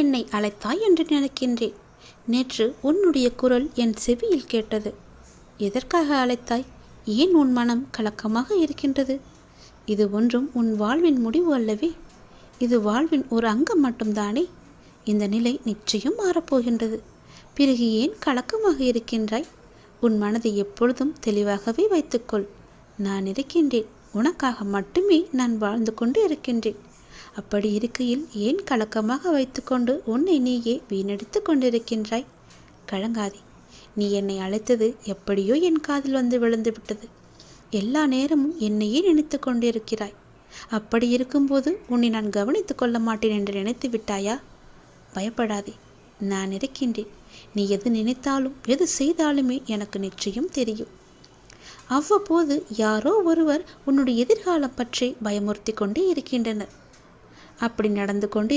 என்னை அழைத்தாய் என்று நினைக்கின்றேன். நேற்று உன்னுடைய குரல் என் செவியில் கேட்டது. எதற்காக அழைத்தாய்? ஏன் உன் மனம் கலக்கமாக இருக்கின்றது? இது ஒன்றும் உன் வாழ்வின் முடிவு அல்லவே. இது வாழ்வின் ஒரு அங்கம் மட்டும்தானே. இந்த நிலை நிச்சயம் மாறப்போகின்றது. பிறகு ஏன் கலக்கமாக இருக்கின்றாய்? உன் மனதை எப்பொழுதும் தெளிவாகவே வைத்துக்கொள். நான் இருக்கின்றேன். உனக்காக மட்டுமே நான் வாழ்ந்து கொண்டு இருக்கின்றேன். அப்படி இருக்கையில் ஏன் கலக்கமாக வைத்துக்கொண்டு உன்னை நீயே வீணடித்து கொண்டிருக்கின்றாய்? கலங்காதே. நீ என்னை அழைத்தது எப்படியோ என் காதில் வந்து விழுந்து விட்டது. எல்லா நேரமும் என்னையே நினைத்து கொண்டிருக்கிறாய். அப்படி இருக்கும்போது உன்னை நான் கவனித்து கொள்ள மாட்டேன் என்று நினைத்து விட்டாயா? பயப்படாதே, நான் இருக்கின்றேன். நீ எது நினைத்தாலும் எது செய்தாலுமே எனக்கு நிச்சயம் தெரியும். அவ்வப்போது யாரோ ஒருவர் உன்னுடைய எதிர்காலம் பற்றி பயமுறுத்தி கொண்டே இருக்கின்றனர். அப்படி நடந்து கொண்டு